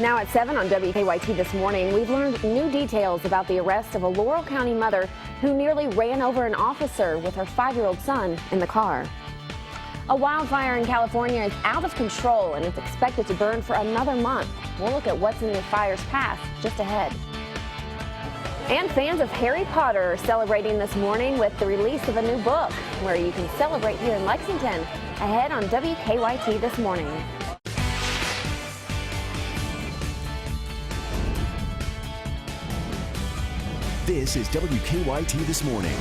Now at 7 on WKYT this morning, we've learned new details about the arrest of a Laurel County mother who nearly ran over an officer with her 5-year-old son in the car. A wildfire in California is out of control and it's expected to burn for another month. We'll look at what's in the fire's path just ahead. And fans of Harry Potter are celebrating this morning with the release of a new book, where you can celebrate here in Lexington. Ahead on WKYT this morning. This is WKYT This Morning.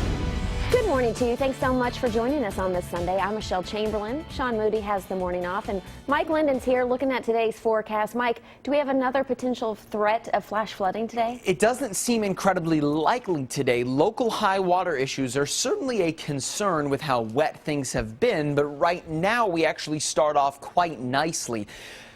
Good morning to you. Thanks so much for joining us on this Sunday. I'm Michelle Chamberlain. Sean Moody has the morning off, and Mike Linden's here looking at today's forecast. Mike, do we have another potential threat of flash flooding today? It doesn't seem incredibly likely today. Local high water issues are certainly a concern with how wet things have been, but right now we actually start off quite nicely.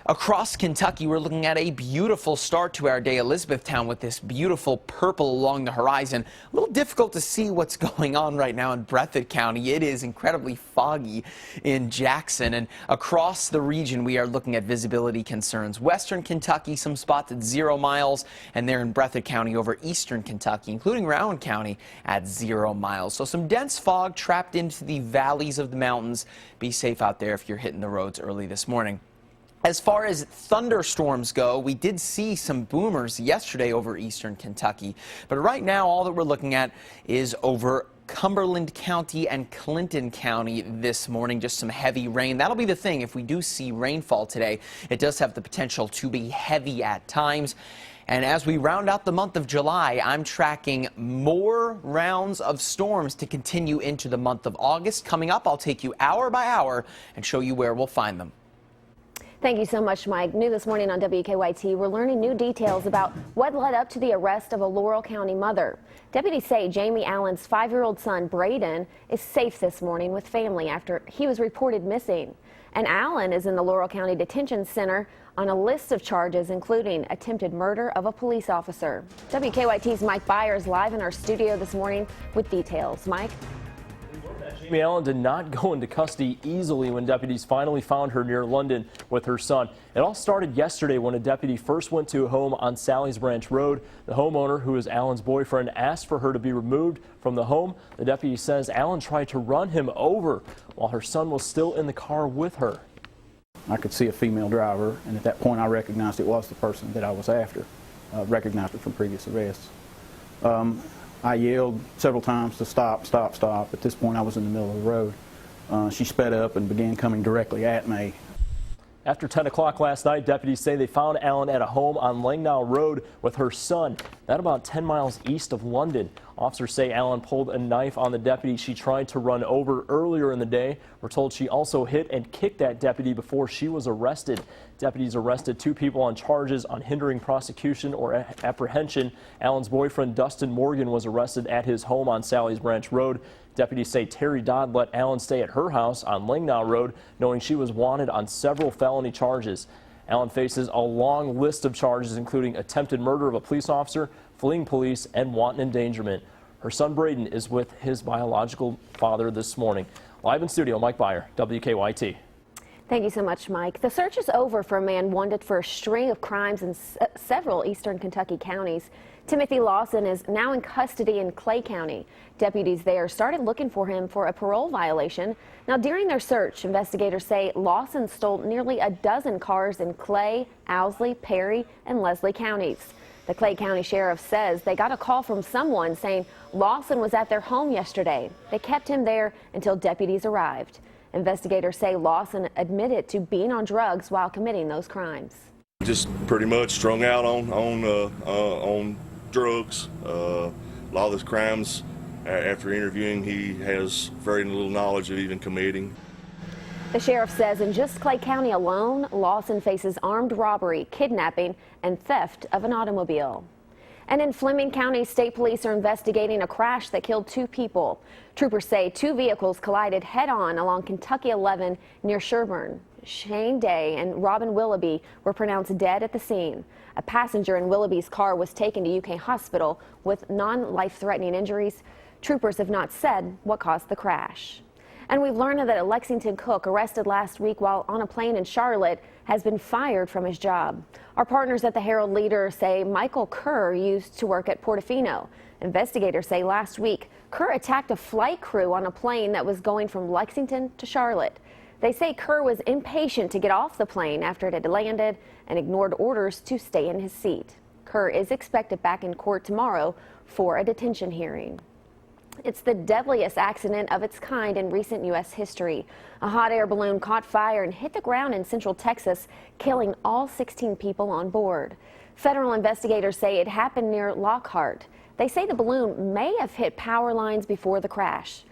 Across Kentucky, we're looking at a beautiful start to our day. Elizabethtown with this beautiful purple along the horizon. A little difficult to see what's going on right now in Breathitt County. It is incredibly foggy in Jackson, and across the region we are looking at visibility concerns. Western Kentucky, some spots at 0 miles, and there in Breathitt County over eastern Kentucky, including Rowan County at 0 miles. So some dense fog trapped into the valleys of the mountains. Be safe out there if you're hitting the roads early this morning. As far as thunderstorms go, we did see some boomers yesterday over eastern Kentucky. But right now, all that we're looking at is over Cumberland County and Clinton County this morning. Just some heavy rain. That'll be the thing. If we do see rainfall today, it does have the potential to be heavy at times. And as we round out the month of July, I'm tracking more rounds of storms to continue into the month of August. Coming up, I'll take you hour by hour and show you where we'll find them. Thank you so much, Mike. New this morning on WKYT, we're learning new details about what led up to the arrest of a Laurel County mother. Deputies say Jamie Allen's 5-year-old son, Braden, is safe this morning with family after he was reported missing. And Allen is in the Laurel County Detention Center on a list of charges, including attempted murder of a police officer. WKYT's Mike Byers live in our studio this morning with details. Mike? Jamie Allen did not go into custody easily when deputies finally found her near London with her son. It all started yesterday when a deputy first went to a home on Sally's Branch Road. The homeowner, who is Allen's boyfriend, asked for her to be removed from the home. The deputy says Allen tried to run him over while her son was still in the car with her. I could see a female driver, and at that point I recognized it was the person that I was after. Recognized her from previous arrests. I yelled several times to stop, stop, stop. At this point, I was in the middle of the road. She sped up and began coming directly at me. After 10 o'clock last night, deputies say they found Allen at a home on Langnau Road with her son. That about 10 miles east of London. Officers say Allen pulled a knife on the deputy she tried to run over earlier in the day. We're told she also hit and kicked that deputy before she was arrested. Deputies arrested 2 people on charges on hindering prosecution or apprehension. Allen's boyfriend, Dustin Morgan, was arrested at his home on Sally's Branch Road. Deputies say Terry Dodd let Allen stay at her house on Langnau Road, knowing she was wanted on several felony charges. Allen faces a long list of charges, including attempted murder of a police officer, fleeing police, and wanton endangerment. Her son Braden is with his biological father this morning. Live in studio, Mike Byer, WKYT. Thank you so much, Mike. The search is over for a man wanted for a string of crimes in several eastern Kentucky counties. Timothy Lawson is now in custody in Clay County. Deputies there started looking for him for a parole violation. Now, during their search, investigators say Lawson stole nearly a dozen cars in Clay, Owsley, Perry, and Leslie counties. The Clay County Sheriff says they got a call from someone saying Lawson was at their home yesterday. They kept him there until deputies arrived. Investigators say Lawson admitted to being on drugs while committing those crimes. Just pretty much strung out on drugs. A lot of those crimes, after interviewing, he has very little knowledge of even committing. The sheriff says in just Clay County alone, Lawson faces armed robbery, kidnapping, and theft of an automobile. And in Fleming County, state police are investigating a crash that killed 2 people. Troopers say 2 vehicles collided head-on along Kentucky 11 near Sherburne. Shane Day and Robin Willoughby were pronounced dead at the scene. A passenger in Willoughby's car was taken to UK Hospital with non-life-threatening injuries. Troopers have not said what caused the crash. And we've learned that a Lexington cook arrested last week while on a plane in Charlotte has been fired from his job. Our partners at the Herald Leader say Michael Kerr used to work at Portofino. Investigators say last week Kerr attacked a flight crew on a plane that was going from Lexington to Charlotte. They say Kerr was impatient to get off the plane after it had landed and ignored orders to stay in his seat. Kerr is expected back in court tomorrow for a detention hearing. It's the deadliest accident of its kind in recent U.S. history. A hot air balloon caught fire and hit the ground in central Texas, killing all 16 people on board. Federal investigators say it happened near Lockhart. They say the balloon may have hit power lines before the crash.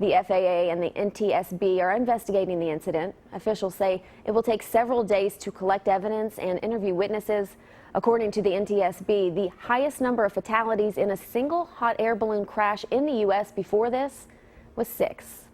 The FAA and the NTSB are investigating the incident. Officials say it will take several days to collect evidence and interview witnesses. According to the NTSB, the highest number of fatalities in a single hot air balloon crash in the U.S. before this was 6.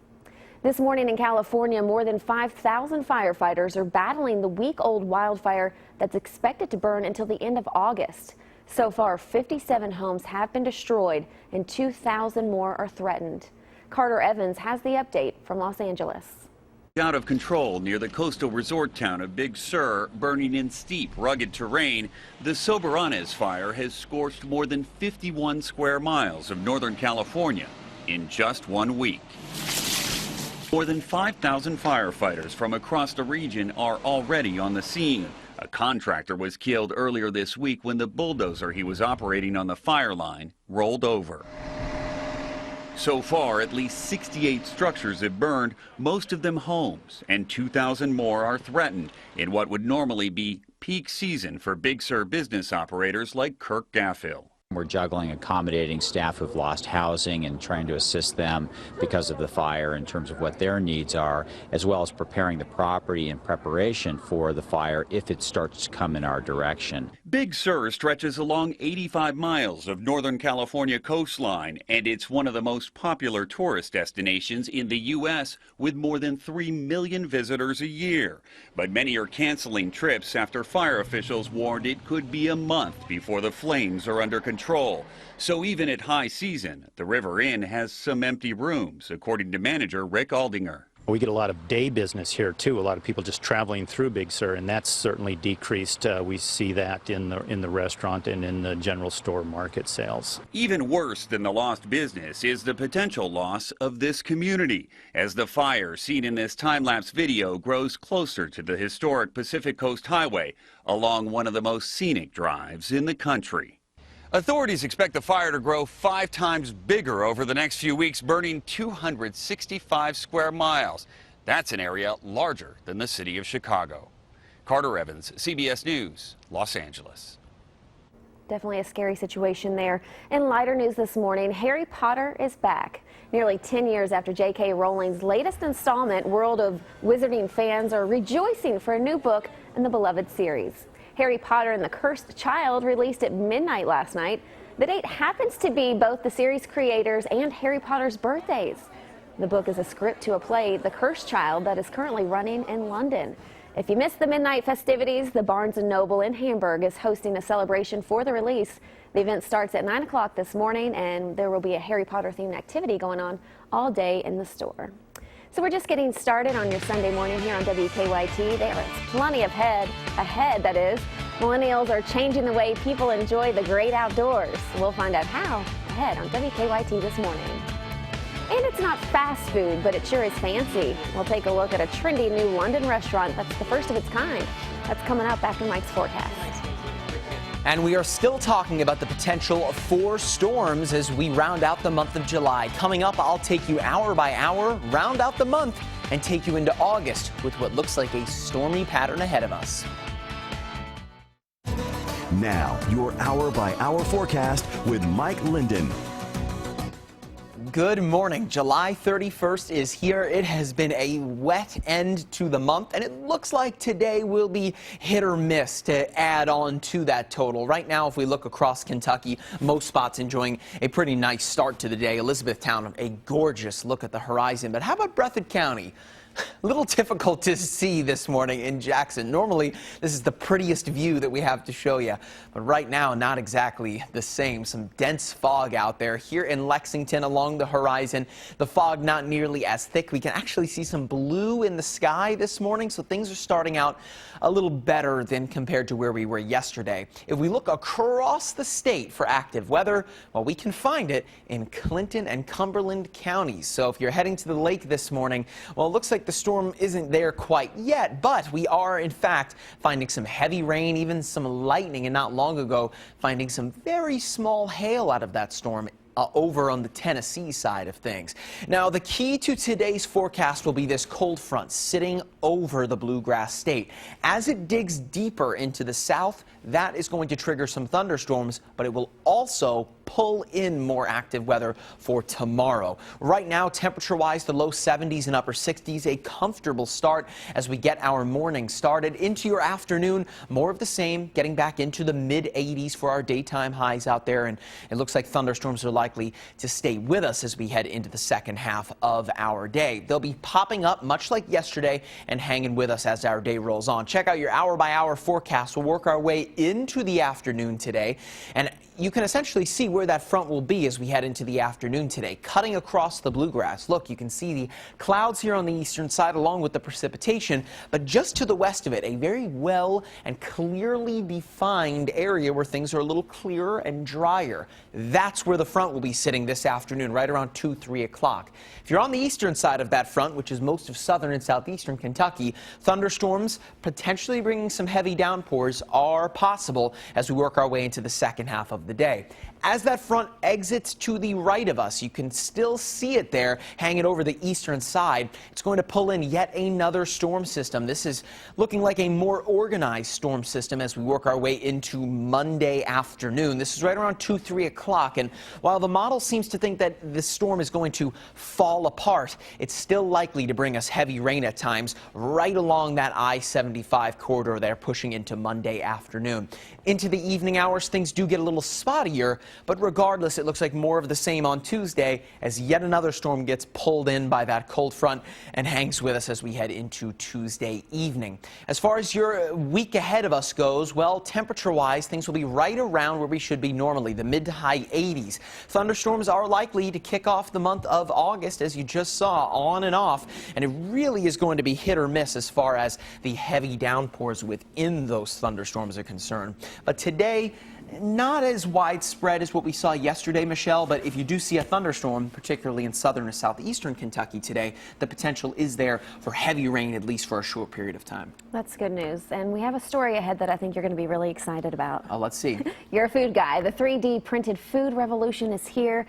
This morning in California, more than 5,000 firefighters are battling the week-old wildfire that's expected to burn until the end of August. So far, 57 homes have been destroyed and 2,000 more are threatened. Carter Evans has the update from Los Angeles. Out of control near the coastal resort town of Big Sur, burning in steep, rugged terrain, the Soberanes fire has scorched more than 51 square miles of Northern California in just 1 week. More than 5,000 firefighters from across the region are already on the scene. A contractor was killed earlier this week when the bulldozer he was operating on the fire line rolled over. So far, at least 68 structures have burned, most of them homes, and 2,000 more are threatened in what would normally be peak season for Big Sur business operators like Kirk Gaffill. We're juggling accommodating staff who've lost housing and trying to assist them because of the fire in terms of what their needs are, as well as preparing the property in preparation for the fire if it starts to come in our direction. Big Sur stretches along 85 miles of Northern California coastline, and it's one of the most popular tourist destinations in the U.S. with more than 3 million visitors a year. But many are canceling trips after fire officials warned it could be a month before the flames are under control. So even at high season, the River Inn has some empty rooms, according to manager Rick Aldinger. We get a lot of day business here too, a lot of people just traveling through Big Sur, and that's certainly decreased. We see that in the restaurant and in the general store market sales. Even worse than the lost business is the potential loss of this community, as the fire seen in this time-lapse video grows closer to the historic Pacific Coast Highway along one of the most scenic drives in the country. Authorities expect the fire to grow 5 times bigger over the next few weeks, burning 265 square miles. That's an area larger than the city of Chicago. Carter Evans, CBS News, Los Angeles. Definitely a scary situation there. In lighter news this morning, Harry Potter is back. Nearly 10 years after J.K. Rowling's latest installment, World of Wizarding fans are rejoicing for a new book in the beloved series. Harry Potter and the Cursed Child released at midnight last night. The date happens to be both the series creators and Harry Potter's birthdays. The book is a script to a play, The Cursed Child, that is currently running in London. If you missed the midnight festivities, the Barnes & Noble in Hamburg is hosting a celebration for the release. The event starts at 9 o'clock this morning, and there will be a Harry Potter themed activity going on all day in the store. So we're just getting started on your Sunday morning here on WKYT. There is plenty of ahead, that is. Millennials are changing the way people enjoy the great outdoors. We'll find out how ahead on WKYT this morning. And it's not fast food, but it sure is fancy. We'll take a look at a trendy new London restaurant that's the first of its kind. That's coming up after Mike's forecast. And we are still talking about the potential for storms as we round out the month of July. Coming up, I'll take you hour by hour, round out the month, and take you into August with what looks like a stormy pattern ahead of us. Now, your hour-by-hour forecast with Mike Linden. Good morning. July 31st is here. It has been a wet end to the month, and it looks like today will be hit or miss to add on to that total. Right now, if we look across Kentucky, most spots enjoying a pretty nice start to the day. Elizabeth Town, a gorgeous look at the horizon. But how about Breathitt County? A little difficult to see this morning in Jackson. Normally, this is the prettiest view that we have to show you, but right now, not exactly the same. Some dense fog out there. Here in Lexington along the horizon, the fog not nearly as thick. We can actually see some blue in the sky this morning, so things are starting out a little better than compared to where we were yesterday. If we look across the state for active weather, well, we can find it in Clinton and Cumberland counties. So if you're heading to the lake this morning, well, it looks like the storm isn't there quite yet, but we are in fact finding some heavy rain, even some lightning, and not long ago finding some very small hail out of that storm over on the Tennessee side of things. Now, the key to today's forecast will be this cold front sitting over the bluegrass state. As it digs deeper into the south, that is going to trigger some thunderstorms, but it will also pull in more active weather for tomorrow. Right now, temperature-wise, the low 70s and upper 60s, a comfortable start as we get our morning started. Into your afternoon, more of the same, getting back into the mid-80s for our daytime highs out there, and it looks like thunderstorms are likely to stay with us as we head into the second half of our day. They'll be popping up much like yesterday and hanging with us as our day rolls on. Check out your hour-by-hour forecast. We'll work our way into the afternoon today, and you can essentially see where that front will be as we head into the afternoon today, cutting across the bluegrass. Look, you can see the clouds here on the eastern side along with the precipitation, but just to the west of it, a very well and clearly defined area where things are a little clearer and drier. That's where the front will be sitting this afternoon, right around 2, 3 o'clock. If you're on the eastern side of that front, which is most of southern and southeastern Kentucky, thunderstorms, potentially bringing some heavy downpours, are possible as we work our way into the second half of the day. As that front exits to the right of us, you can still see it there hanging over the eastern side. It's going to pull in yet another storm system. This is looking like a more organized storm system as we work our way into Monday afternoon. This is right around 2, 3 o'clock, and while the model seems to think that this storm is going to fall apart, it's still likely to bring us heavy rain at times right along that I-75 corridor there, pushing into Monday afternoon. Into the evening hours, things do get a little spottier, but regardless, it looks like more of the same on Tuesday as yet another storm gets pulled in by that cold front and hangs with us as we head into Tuesday evening. As far as your week ahead of us goes, well, temperature-wise, things will be right around where we should be normally, the mid to high 80s. Thunderstorms are likely to kick off the month of August, as you just saw, on and off, and it really is going to be hit or miss as far as the heavy downpours within those thunderstorms are concerned. But today, not as widespread as what we saw yesterday, Michelle, but if you do see a thunderstorm, particularly in southern or southeastern Kentucky today, the potential is there for heavy rain, at least for a short period of time. That's good news. And we have a story ahead that I think you're going to be really excited about. Oh, let's see. You're a food guy. The 3D printed food revolution is here.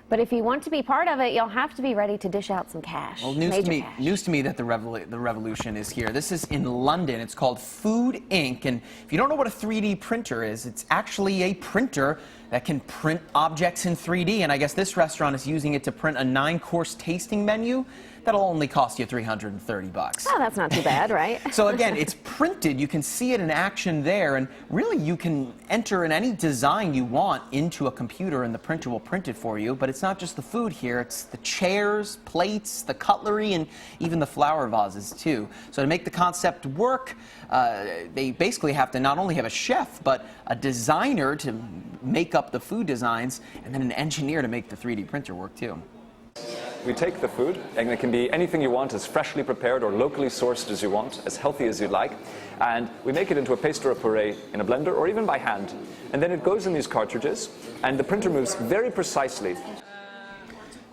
But if you want to be part of it, you'll have to be ready to dish out some cash. Well, news to me that the revolution is here. This is in London. It's called Food Inc. And if you don't know what a 3D printer is, it's actually a printer that can print objects in 3D. And I guess this restaurant is using it to print a 9-course tasting menu that'll only cost you $330. Oh, that's not too bad, right? So again, it's printed. You can see it in action there, and really you can enter in any design you want into a computer and the printer will print it for you. But it's not just the food here, it's the chairs, plates, the cutlery, and even the flower vases too. So to make the concept work, they basically have to not only have a chef, but a designer to make up the food designs, and then an engineer to make the 3D printer work too. We take the food, and it can be anything you want, as freshly prepared or locally sourced as you want, as healthy as you'd like, and we make it into a paste or a puree in a blender or even by hand. And then it goes in these cartridges, and the printer moves very precisely.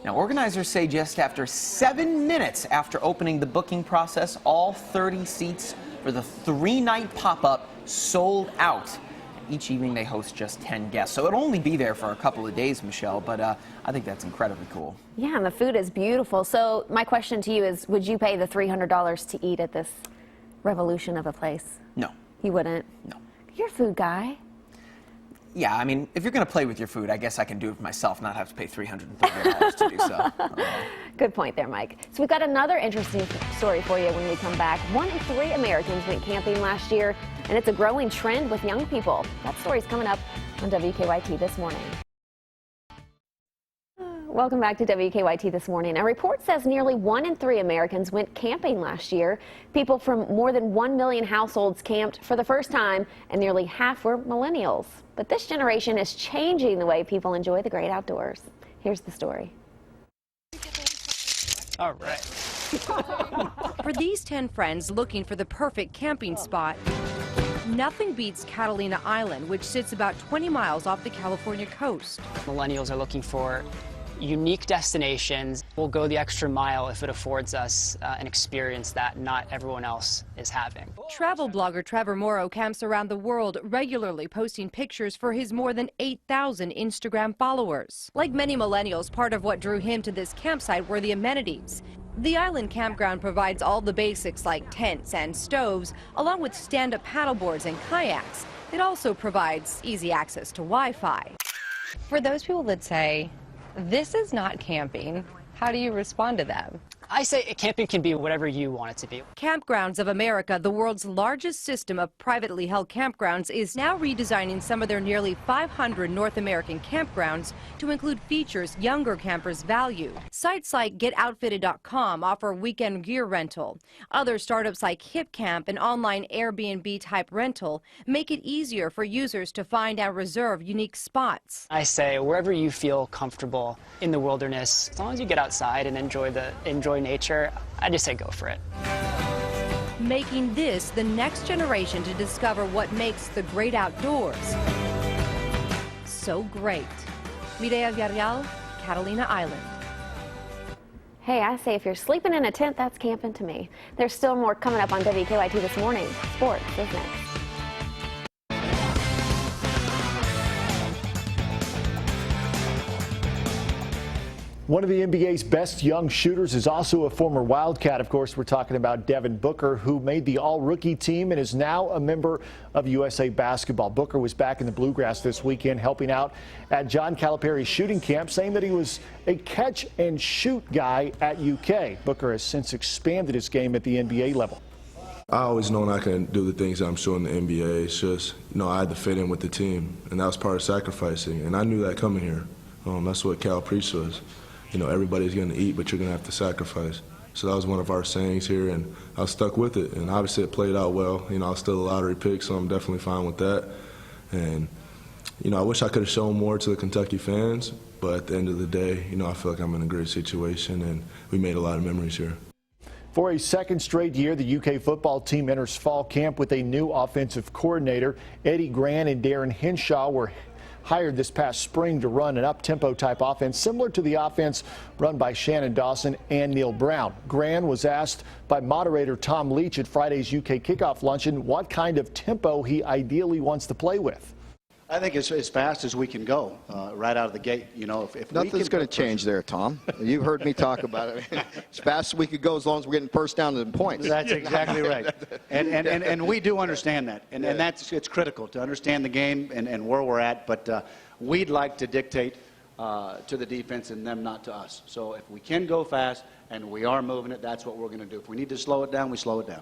Now, organizers say just after 7 minutes after opening the booking process, all 30 seats for the 3-night pop-up sold out. Each evening they host just 10 guests. So it'll only be there for a couple of days, Michelle, but I think that's incredibly cool. Yeah, and the food is beautiful. So my question to you is, would you pay the $300 to eat at this revolution of a place? No. You wouldn't? No. You're a food guy. Yeah, I mean, if you're going to play with your food, I guess I can do it for myself, not have to pay $330 to do so. Good point there, Mike. So we've got another interesting story for you when we come back. 1 in 3 Americans went camping last year, and it's a growing trend with young people. That story's coming up on WKYT this morning. Welcome back to WKYT this morning. A report says nearly 1 in 3 Americans went camping last year. People from more than 1 million households camped for the first time, and nearly half were millennials. But this generation is changing the way people enjoy the great outdoors. Here's the story. All right. For these 10 friends looking for the perfect camping spot, nothing beats Catalina Island, which sits about 20 miles off the California coast. Millennials are looking for unique destinations. We'll go the extra mile if it affords us an experience that not everyone else is having. Travel blogger Trevor Morrow camps around the world, regularly posting pictures for his more than 8,000 Instagram followers. Like many millennials, part of what drew him to this campsite were the amenities. The island campground provides all the basics like tents and stoves, along with stand-up paddleboards and kayaks. It also provides easy access to Wi-Fi. For those people that say, this is not camping, how do you respond to them? I say camping can be whatever you want it to be. Campgrounds of America, the world's largest system of privately held campgrounds, is now redesigning some of their nearly 500 North American campgrounds to include features younger campers value. Sites like GetOutfitted.com offer weekend gear rental. Other startups like HipCamp, an online Airbnb type rental, make it easier for users to find and reserve unique spots. I say wherever you feel comfortable in the wilderness, as long as you get outside and enjoy nature, I just say go for it. Making this the next generation to discover what makes the great outdoors so great. Mireya Villarreal, Catalina Island. Hey, I say if you're sleeping in a tent, that's camping to me. There's still more coming up on WKYT this morning. Sports is next. One of the NBA's best young shooters is also a former Wildcat. Of course, we're talking about Devin Booker, who made the all-rookie team and is now a member of USA Basketball. Booker was back in the Bluegrass this weekend helping out at John Calipari's shooting camp, saying that he was a catch-and-shoot guy at UK. Booker has since expanded his game at the NBA level. I always known I can do the things I'm showing the NBA. It's just, I had to fit in with the team, and that was part of sacrificing. And I knew that coming here. That's what Cal preached was. Everybody's going to eat, but you're going to have to sacrifice. So that was one of our sayings here, and I stuck with it. And obviously it played out well. I was still a lottery pick, so I'm definitely fine with that. And, I wish I could have shown more to the Kentucky fans, but at the end of the day, I feel like I'm in a great situation, and we made a lot of memories here. For a second straight year, the UK football team enters fall camp with a new offensive coordinator. Eddie Gran and Darren Henshaw were hired this past spring to run an up-tempo type offense similar to the offense run by Shannon Dawson and Neil Brown. Gran was asked by moderator Tom Leach at Friday's UK kickoff luncheon what kind of tempo he ideally wants to play with. I think it's as fast as we can go right out of the gate. If nothing's going to change there, Tom. You heard me talk about it. As fast as we could go, as long as we're getting first down and points. That's exactly right. And we do understand that, and it's critical to understand the game and where we're at. But we'd like to dictate to the defense and them not to us. So if we can go fast and we are moving it, that's what we're going to do. If we need to slow it down, we slow it down.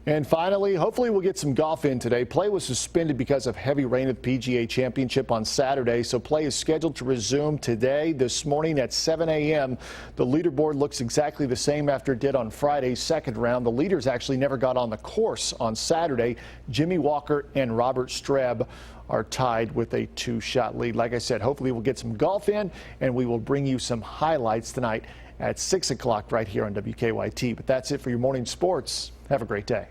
And finally, hopefully we'll get some golf in today. Play was suspended because of heavy rain at the PGA Championship on Saturday, so play is scheduled to resume today, this morning at 7 a.m. The leaderboard looks exactly the same after it did on Friday's second round. The leaders actually never got on the course on Saturday. Jimmy Walker and Robert Streb are tied with a 2-shot lead. Like I said, hopefully we'll get some golf in, and we will bring you some highlights tonight at 6 o'clock right here on WKYT. But that's it for your morning sports. Have a great day.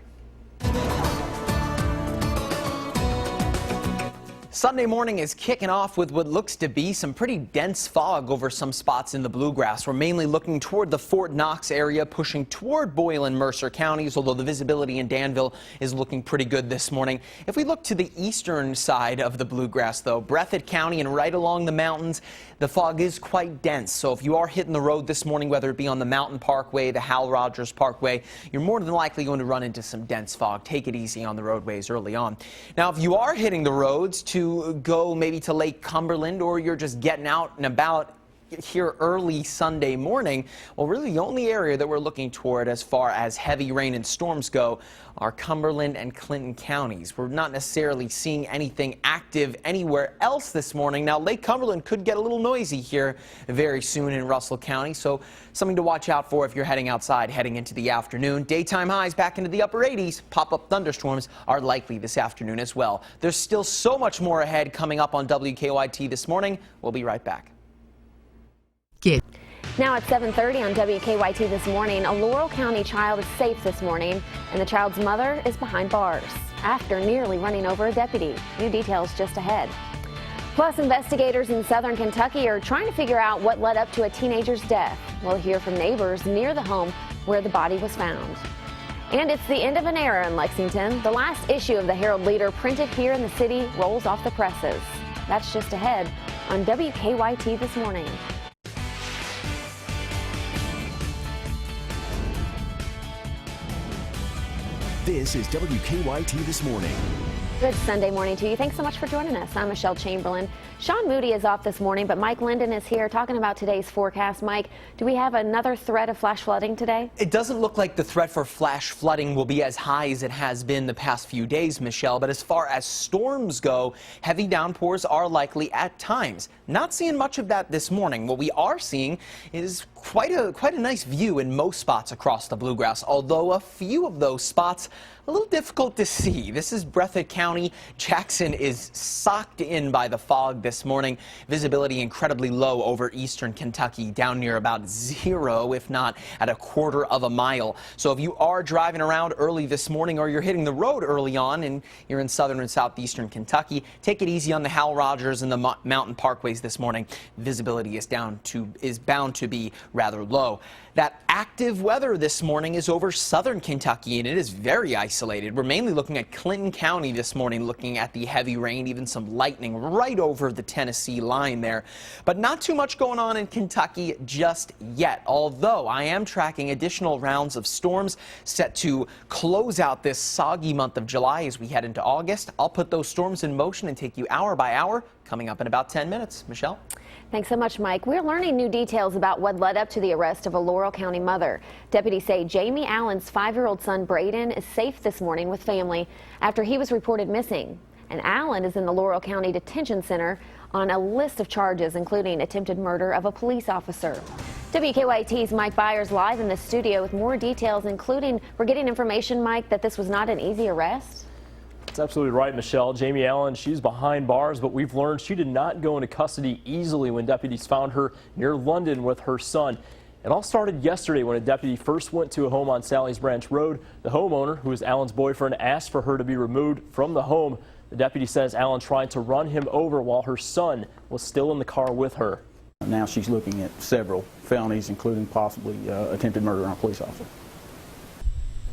Sunday morning is kicking off with what looks to be some pretty dense fog over some spots in the Bluegrass. We're mainly looking toward the Fort Knox area, pushing toward Boyle and Mercer counties, although the visibility in Danville is looking pretty good this morning. If we look to the eastern side of the Bluegrass, though, Breathitt County and right along the mountains, the fog is quite dense. So if you are hitting the road this morning, whether it be on the Mountain Parkway, the Hal Rogers Parkway, you're more than likely going to run into some dense fog. Take it easy on the roadways early on. Now, if you are hitting the roads to go maybe to Lake Cumberland, or you're just getting out and about here early Sunday morning. Well, really the only area that we're looking toward as far as heavy rain and storms go are Cumberland and Clinton counties. We're not necessarily seeing anything active anywhere else this morning. Now, Lake Cumberland could get a little noisy here very soon in Russell County, so something to watch out for if you're heading outside heading into the afternoon. Daytime highs back into the upper 80s. Pop-up thunderstorms are likely this afternoon as well. There's still so much more ahead coming up on WKYT this morning. We'll be right back. Now at 7:30 on WKYT this morning, a Laurel County child is safe this morning, and the child's mother is behind bars after nearly running over a deputy. New details just ahead. Plus, investigators in southern Kentucky are trying to figure out what led up to a teenager's death. We'll hear from neighbors near the home where the body was found. And it's the end of an era in Lexington. The last issue of the Herald Leader printed here in the city rolls off the presses. That's just ahead on WKYT this morning. This is WKYT This Morning. Good Sunday morning to you. Thanks so much for joining us. I'm Michelle Chamberlain. Sean Moody is off this morning, but Mike Linden is here talking about today's forecast. Mike, do we have another threat of flash flooding today? It doesn't look like the threat for flash flooding will be as high as it has been the past few days, Michelle, but as far as storms go, heavy downpours are likely at times. Not seeing much of that this morning. What we are seeing is quite a nice view in most spots across the Bluegrass, although a few of those spots a little difficult to see. This is Breathitt County. Jackson is socked in by the fog this morning. Visibility incredibly low over eastern Kentucky, down near about 0, if not at a quarter of a mile. So if you are driving around early this morning or you're hitting the road early on and you're in southern and southeastern Kentucky, take it easy on the Hal Rogers and the mountain parkways this morning. Visibility is bound to be rather low. That active weather this morning is over southern Kentucky, and it is very isolated. We're mainly looking at Clinton County this morning, looking at the heavy rain, even some lightning right over the Tennessee line there. But not too much going on in Kentucky just yet, although I am tracking additional rounds of storms set to close out this soggy month of July as we head into August. I'll put those storms in motion and take you hour by hour, coming up in about 10 minutes. Michelle? Thanks so much, Mike. We're learning new details about what led up to the arrest of a Laurel County mother. Deputies say Jamie Allen's 5-year-old son Braden is safe this morning with family after he was reported missing. And Allen is in the Laurel County Detention Center on a list of charges, including attempted murder of a police officer. WKYT's Mike Byers live in the studio with more details, including we're getting information, Mike, that this was not an easy arrest. That's absolutely right, Michelle. Jamie Allen, she's behind bars, but we've learned she did not go into custody easily when deputies found her near London with her son. It all started yesterday when a deputy first went to a home on Sally's Branch Road. The homeowner, who is Allen's boyfriend, asked for her to be removed from the home. The deputy says Allen tried to run him over while her son was still in the car with her. Now she's looking at several felonies, including possibly attempted murder on a police officer.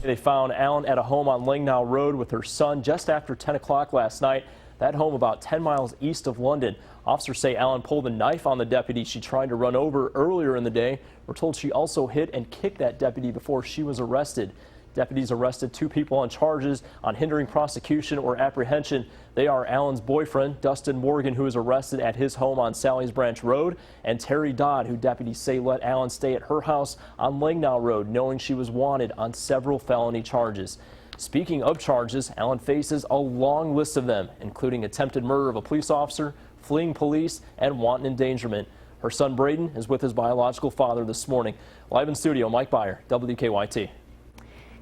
They found Allen at a home on Langnau Road with her son just after 10 o'clock last night. That home about 10 miles east of London. Officers say Allen pulled a knife on the deputy she tried to run over earlier in the day. We're told she also hit and kicked that deputy before she was arrested. Deputies arrested 2 people on charges on hindering prosecution or apprehension. They are Allen's boyfriend, Dustin Morgan, who is arrested at his home on Sally's Branch Road, and Terry Dodd, who deputies say let Allen stay at her house on Langnau Road, knowing she was wanted on several felony charges. Speaking of charges, Allen faces a long list of them, including attempted murder of a police officer, fleeing police, and wanton endangerment. Her son Braden is with his biological father this morning. Live in studio, Mike Byer, WKYT.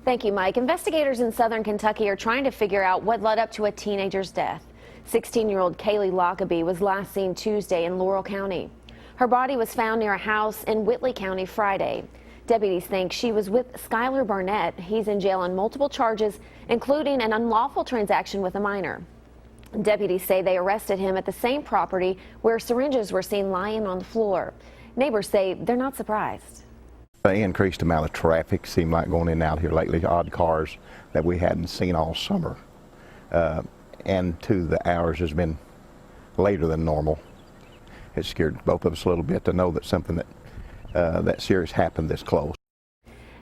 Thank you, Mike. Investigators in southern Kentucky are trying to figure out what led up to a teenager's death. 16-year-old Kaylee Lockaby was last seen Tuesday in Laurel County. Her body was found near a house in Whitley County Friday. Deputies think she was with Skylar Barnett. He's in jail on multiple charges, including an unlawful transaction with a minor. Deputies say they arrested him at the same property where syringes were seen lying on the floor. Neighbors say they're not surprised. The increased amount of traffic seemed like going in and out here lately, odd cars that we hadn't seen all summer. And the hours has been later than normal. It scared both of us a little bit to know that something that serious happened this close.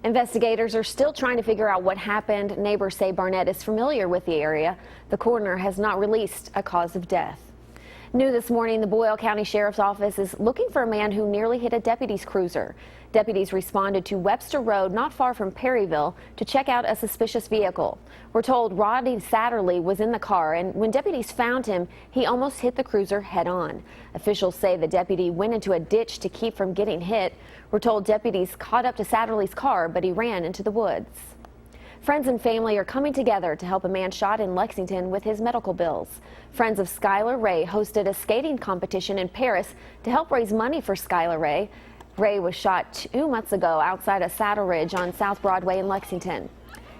Investigators are still trying to figure out what happened. Neighbors say Barnett is familiar with the area. The coroner has not released a cause of death. New this morning, the Boyle County Sheriff's Office is looking for a man who nearly hit a deputy's cruiser. Deputies responded to Webster Road, not far from Perryville, to check out a suspicious vehicle. We're told Rodney Satterley was in the car, and when deputies found him, he almost hit the cruiser head-on. Officials say the deputy went into a ditch to keep from getting hit. We're told deputies caught up to Satterley's car, but he ran into the woods. Friends and family are coming together to help a man shot in Lexington with his medical bills. Friends of Skylar Ray hosted a skating competition in Paris to help raise money for Skylar Ray. Ray was shot 2 months ago outside of Saddle Ridge on South Broadway in Lexington.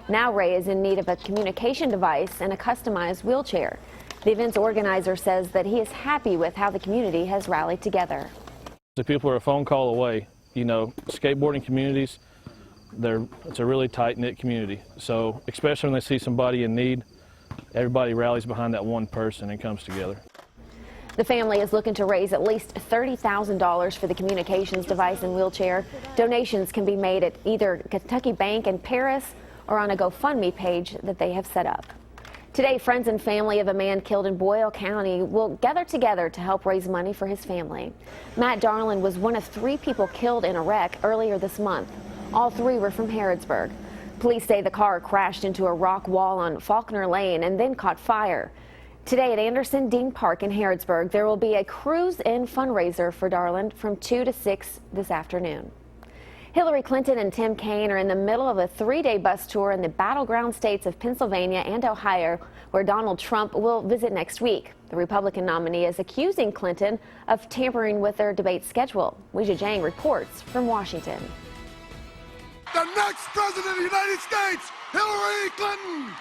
Now Ray is in need of a communication device and a customized wheelchair. The event's organizer says that he is happy with how the community has rallied together. The people are a phone call away. You know, skateboarding communities, it's a really tight-knit community. So especially when they see somebody in need, everybody rallies behind that one person and comes together. The family is looking to raise at least $30,000 for the communications device and wheelchair. Donations can be made at either Kentucky Bank in Paris or on a GoFundMe page that they have set up. Today, friends and family of a man killed in Boyle County will gather together to help raise money for his family. Matt Darland was one of 3 people killed in a wreck earlier this month. All 3 were from Harrodsburg. Police say the car crashed into a rock wall on Faulkner Lane and then caught fire. Today at Anderson Dean Park in Harrodsburg, there will be a cruise-in fundraiser for Darland from 2 to 6 this afternoon. Hillary Clinton and Tim Kaine are in the middle of a 3-day bus tour in the battleground states of Pennsylvania and Ohio, where Donald Trump will visit next week. The Republican nominee is accusing Clinton of tampering with their debate schedule. Weijia Jiang reports from Washington. The next president of the United States, Hillary Clinton.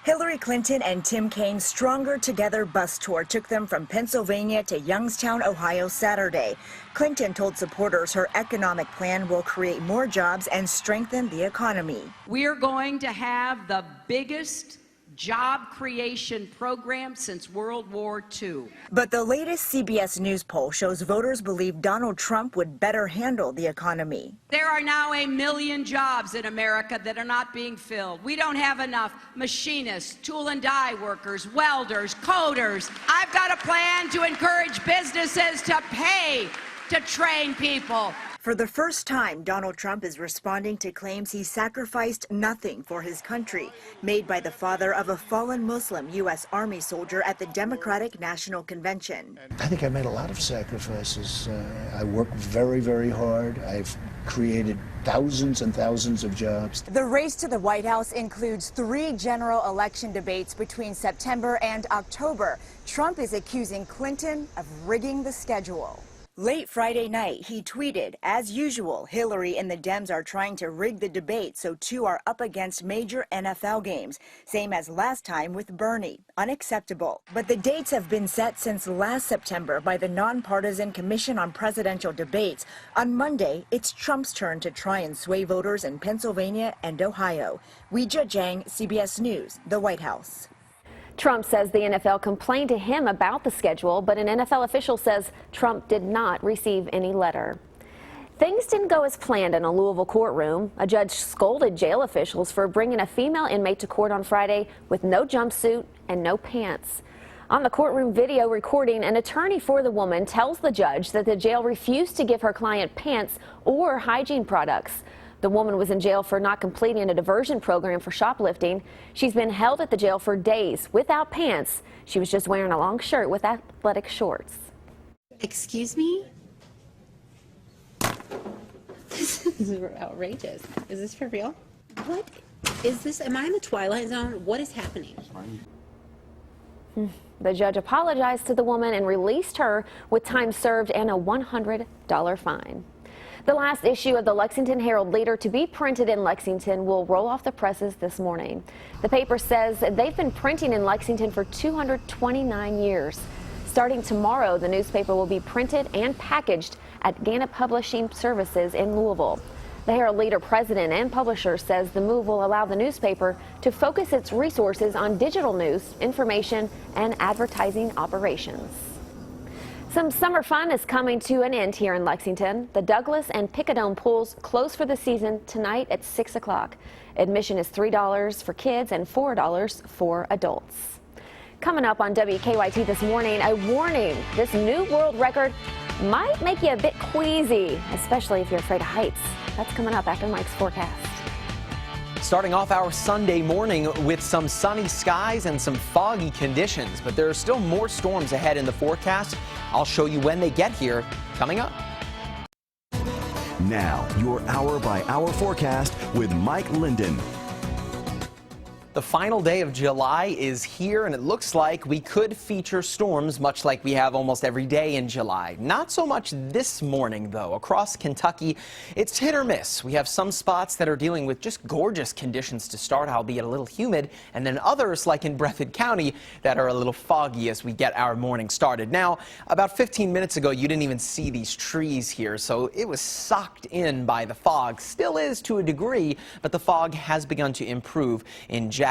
Hillary Clinton and Tim Kaine's Stronger Together bus tour took them from Pennsylvania to Youngstown, Ohio Saturday. Clinton told supporters her economic plan will create more jobs and strengthen the economy. We are going to have the biggest job creation program since World War II. But the latest CBS News poll shows voters believe Donald Trump would better handle the economy. There are now 1 million jobs in America that are not being filled. We don't have enough machinists, tool and die workers, welders, coders. I've got a plan to encourage businesses to pay to train people. For the first time, Donald Trump is responding to claims he sacrificed nothing for his country, made by the father of a fallen Muslim U.S. Army soldier at the Democratic National Convention. I think I made a lot of sacrifices. I worked very, very hard. I've created thousands and thousands of jobs. The race to the White House includes 3 general election debates between September and October. Trump is accusing Clinton of rigging the schedule. Late Friday night, he tweeted, as usual, Hillary and the Dems are trying to rig the debate so 2 are up against major NFL games. Same as last time with Bernie. Unacceptable. But the dates have been set since last September by the Nonpartisan Commission on Presidential Debates. On Monday, it's Trump's turn to try and sway voters in Pennsylvania and Ohio. Weijia Jiang, CBS News, the White House. Trump says the NFL complained to him about the schedule, but an NFL official says Trump did not receive any letter. Things didn't go as planned in a Louisville courtroom. A judge scolded jail officials for bringing a female inmate to court on Friday with no jumpsuit and no pants. On the courtroom video recording, an attorney for the woman tells the judge that the jail refused to give her client pants or hygiene products. The woman was in jail for not completing a diversion program for shoplifting. She's been held at the jail for days without pants. She was just wearing a long shirt with athletic shorts. Excuse me? This is outrageous. Is this for real? What is this? Am I in the Twilight Zone? What is happening? The judge apologized to the woman and released her with time served and a $100 fine. The last issue of the Lexington Herald-Leader to be printed in Lexington will roll off the presses this morning. The paper says they've been printing in Lexington for 229 years. Starting tomorrow, the newspaper will be printed and packaged at Gannett Publishing Services in Louisville. The Herald-Leader president and publisher says the move will allow the newspaper to focus its resources on digital news, information, and advertising operations. Some summer fun is coming to an end here in Lexington. The Douglas and Picadome pools close for the season tonight at 6 o'clock. Admission is $3 for kids and $4 for adults. Coming up on WKYT this morning, a warning. This new world record might make you a bit queasy, especially if you're afraid of heights. That's coming up after Mike's forecast. Starting off our Sunday morning with some sunny skies and some foggy conditions, but there are still more storms ahead in the forecast. I'll show you when they get here coming up. Now, your hour-by-hour forecast with Mike Linden. The final day of July is here, and it looks like we could feature storms much like we have almost every day in July. Not so much this morning, though. Across Kentucky, it's hit or miss. We have some spots that are dealing with just gorgeous conditions to start, albeit a little humid, and then others, like in Breathitt County, that are a little foggy as we get our morning started. Now, about 15 minutes ago, you didn't even see these trees here, so it was socked in by the fog. Still is to a degree, but the fog has begun to improve in Jackson.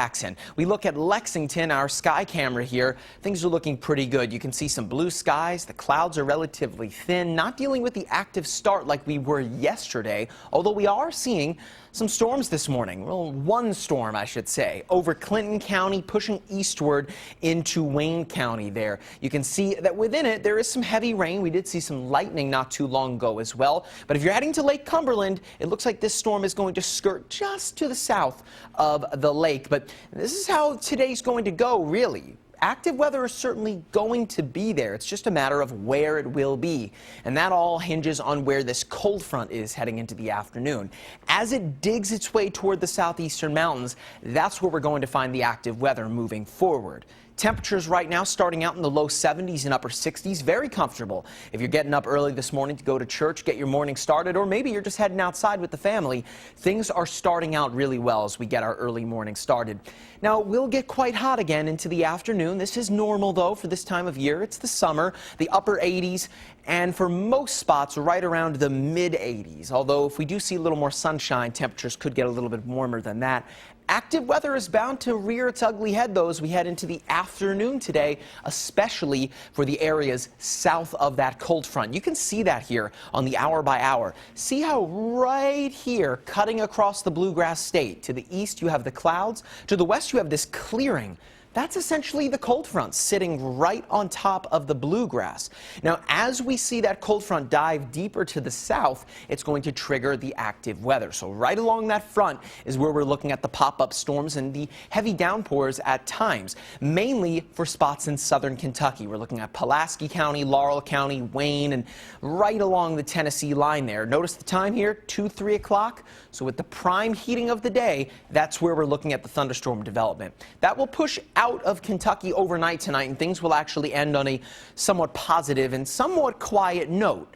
We look at Lexington, our sky camera here. Things are looking pretty good. You can see some blue skies. The clouds are relatively thin, not dealing with the active start like we were yesterday, although we are seeing some storms this morning. Well, one storm, I should say, over Clinton County, pushing eastward into Wayne County there. You can see that within it, there is some heavy rain. We did see some lightning not too long ago as well. But if you're heading to Lake Cumberland, it looks like this storm is going to skirt just to the south of the lake. But this is how today's going to go, really. Active weather is certainly going to be there. It's just a matter of where it will be. And that all hinges on where this cold front is heading into the afternoon. As it digs its way toward the southeastern mountains, that's where we're going to find the active weather moving forward. Temperatures right now starting out in the low 70s and upper 60s, very comfortable. If you're getting up early this morning to go to church, get your morning started, or maybe you're just heading outside with the family, things are starting out really well as we get our early morning started. Now, we'll get quite hot again into the afternoon. This is normal, though, for this time of year. It's the summer, the upper 80s, and for most spots, right around the mid 80s. Although, if we do see a little more sunshine, temperatures could get a little bit warmer than that. Active weather is bound to rear its ugly head, though, as we head into the afternoon today, especially for the areas south of that cold front. You can see that here on the hour by hour. See how right here, cutting across the bluegrass state, to the east you have the clouds, to the west you have this clearing. That's essentially the cold front sitting right on top of the bluegrass. Now, as we see that cold front dive deeper to the south, it's going to trigger the active weather. So right along that front is where we're looking at the pop-up storms and the heavy downpours at times, mainly for spots in southern Kentucky. We're looking at Pulaski County, Laurel County, Wayne, and right along the Tennessee line there. Notice the time here, 2, 3 o'clock. So with the prime heating of the day, that's where we're looking at the thunderstorm development. That will push out of Kentucky overnight tonight, and things will actually end on a somewhat positive and somewhat quiet note.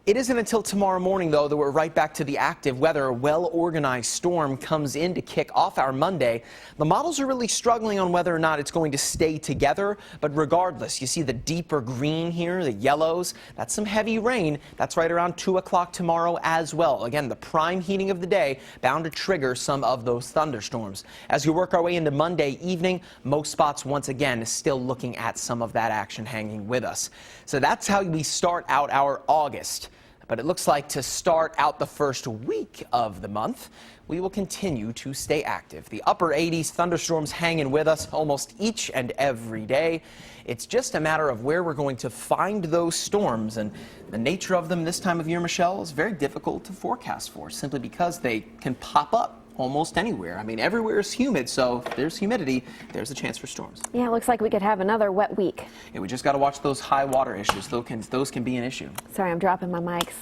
It isn't until tomorrow morning, though, that we're right back to the active weather. A well-organized storm comes in to kick off our Monday. The models are really struggling on whether or not it's going to stay together, but regardless, you see the deeper green here, the yellows, that's some heavy rain. That's right around 2 o'clock tomorrow as well. Again, the prime heating of the day bound to trigger some of those thunderstorms. As we work our way into Monday evening, most spots once again is still looking at some of that action hanging with us. So that's how we start out our August. But it looks like to start out the first week of the month, we will continue to stay active. The upper 80s, thunderstorms hanging with us almost each and every day. It's just a matter of where we're going to find those storms, and the nature of them this time of year, Michelle, is very difficult to forecast for, simply because they can pop up almost anywhere. I mean, everywhere is humid, so if there's humidity, there's a chance for storms. Yeah, it looks like we could have another wet week. Yeah, we just got to watch those high water issues. Those can be an issue. Sorry, I'm dropping my mics.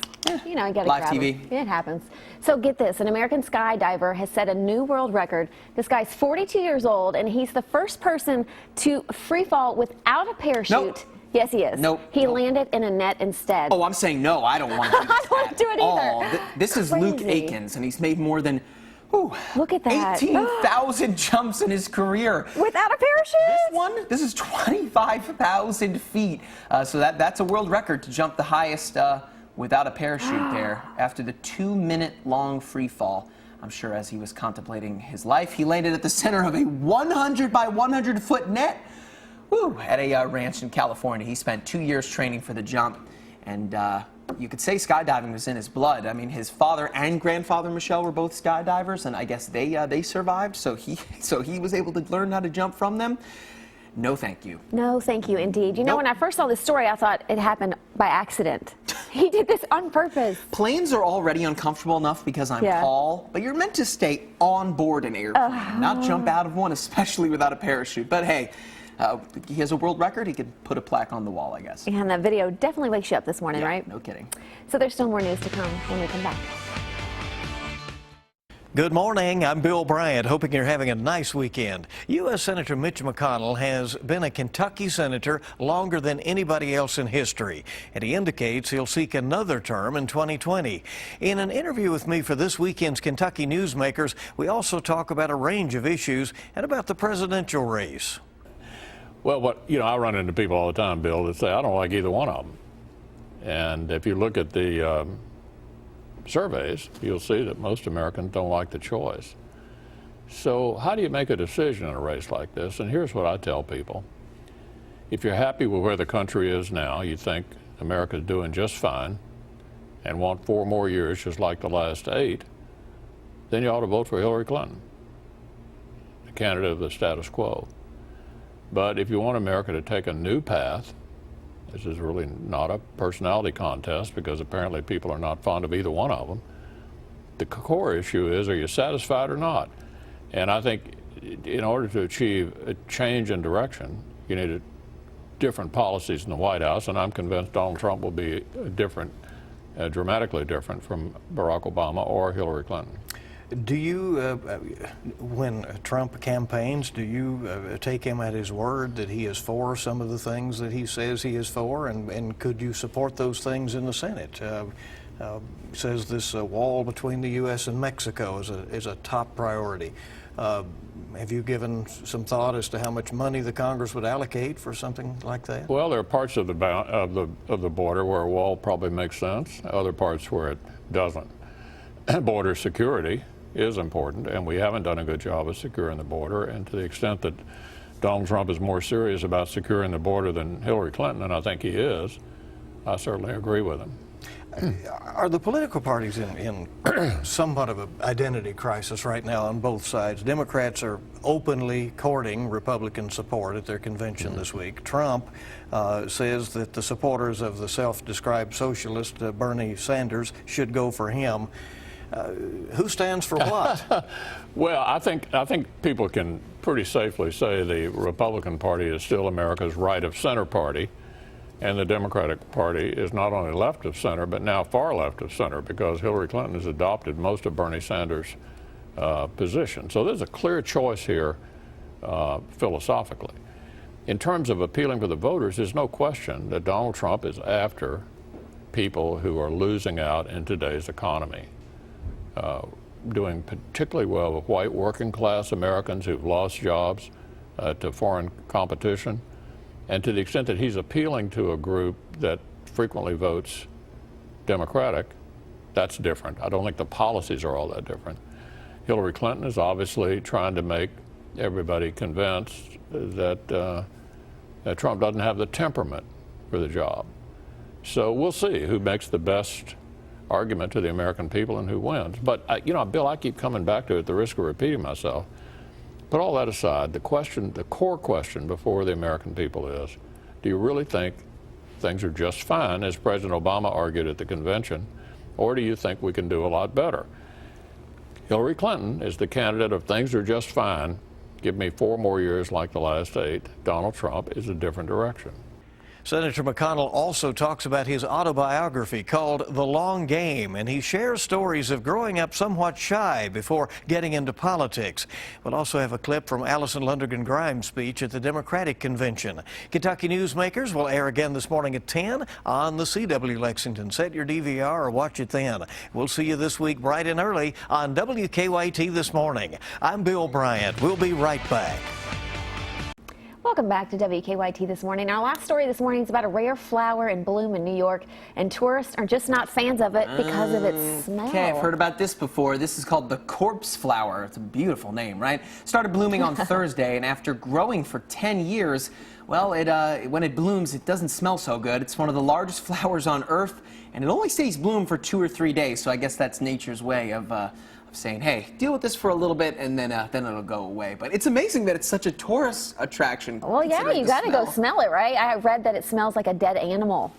You know, you got to Live grab TV. them. It happens. So get this, an American skydiver has set a new world record. This guy's 42 years old, and he's the first person to free fall without a parachute. Nope. Yes, he is. Nope. He landed in a net instead. Oh, I'm saying no. I don't want to do this. I don't want to do it either. This is Luke Aikens, and he's made more than look at that. 18,000 jumps in his career. Without a parachute? This is 25,000 feet. So that's a world record to jump the highest without a parachute there after the 2-minute-long free fall. I'm sure as he was contemplating his life, he landed at the center of a 100 by 100 foot net at a ranch in California. He spent 2 years training for the jump, and you could say skydiving was in his blood. I mean, his father and grandfather, Michelle, were both skydivers, and I guess they survived, so he was able to learn how to jump from them. no thank you. No, thank you, indeed. You know, when I first saw this story, I thought it happened by accident. He did this on purpose. Planes are already uncomfortable enough because I'm tall, but you're meant to stay on board an airplane, not jump out of one, especially without a parachute. But hey, he has a world record. He could put a plaque on the wall, I guess. And that video definitely wakes you up this morning, right? No kidding. So there's still more news to come when we come back. Good morning. I'm Bill Bryant, hoping you're having a nice weekend. U.S. Senator Mitch McConnell has been a Kentucky senator longer than anybody else in history, and he indicates he'll seek another term in 2020. In an interview with me for this weekend's Kentucky Newsmakers, we also talk about a range of issues and about the presidential race. Well, I run into people all the time, Bill, that say, I don't like either one of them. And if you look at the surveys, you'll see that most Americans don't like the choice. So how do you make a decision in a race like this? And here's what I tell people. If you're happy with where the country is now, you think America's doing just fine, and want 4 more years just like the last 8, then you ought to vote for Hillary Clinton, the candidate of the status quo. But if you want America to take a new path, this is really not a personality contest because apparently people are not fond of either one of them. The core issue is, are you satisfied or not? And I think in order to achieve a change in direction, you need different policies in the White House, and I'm convinced Donald Trump will be different, dramatically different from Barack Obama or Hillary Clinton. Do you, when Trump campaigns, do you take him at his word that he is for some of the things that he says he is for, and could you support those things in the Senate? Says this wall between the U.S. and Mexico is a top priority. Have you given some thought as to how much money the Congress would allocate for something like that? Well, there are parts of the border where a wall probably makes sense, other parts where it doesn't. Border security is important, and we haven't done a good job of securing the border. And to the extent that Donald Trump is more serious about securing the border than Hillary Clinton, and I think he is, I certainly agree with him. Are the political parties in somewhat of an identity crisis right now on both sides? Democrats are openly courting Republican support at their convention this week. Trump says that the supporters of the self-described socialist Bernie Sanders should go for him. Who stands for what? Well, I think people can pretty safely say the Republican Party is still America's right of center party, and the Democratic Party is not only left of center, but now far left of center, because Hillary Clinton has adopted most of Bernie Sanders' position. So there's a clear choice here philosophically. In terms of appealing to the voters, there's no question that Donald Trump is after people who are losing out in today's economy. Doing particularly well with white working class Americans who've lost jobs to foreign competition. And to the extent that he's appealing to a group that frequently votes Democratic, that's different. I don't think the policies are all that different. Hillary Clinton is obviously trying to make everybody convinced that, that Trump doesn't have the temperament for the job. So we'll see who makes the best argument to the American people and who wins. But, Bill, I keep coming back to it at the risk of repeating myself. Put all that aside, the core question before the American people is, do you really think things are just fine, as President Obama argued at the convention, or do you think we can do a lot better? Hillary Clinton is the candidate of things are just fine, give me 4 more years like the last 8. Donald Trump is a different direction. Senator McConnell also talks about his autobiography called The Long Game, and he shares stories of growing up somewhat shy before getting into politics. We'll also have a clip from Allison Lundergan Grimes' speech at the Democratic Convention. Kentucky Newsmakers will air again this morning at 10 on the CW Lexington. Set your DVR or watch it then. We'll see you this week bright and early on WKYT This Morning. I'm Bill Bryant. We'll be right back. Welcome back to WKYT This Morning. Our last story this morning is about a rare flower in bloom in New York, and tourists are just not fans of it because of its smell. Okay, I've heard about this before. This is called the corpse flower. It's a beautiful name, right? Started blooming on Thursday, and after growing for 10 years, well, when it blooms, it doesn't smell so good. It's one of the largest flowers on Earth, and it only stays bloom for 2 or 3 days, so I guess that's nature's way of saying, hey, deal with this for a little bit and then it'll go away. But it's amazing that it's such a tourist attraction. Well, yeah, you got to go smell it, right? I read that it smells like a dead animal.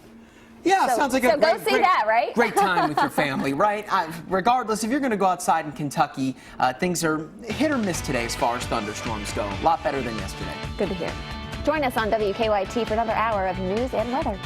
Yeah, so, sounds like so go see that, right? Great time with your family, right? Regardless, if you're going to go outside in Kentucky, things are hit or miss today as far as thunderstorms go. A lot better than yesterday. Good to hear. Join us on WKYT for another hour of news and weather.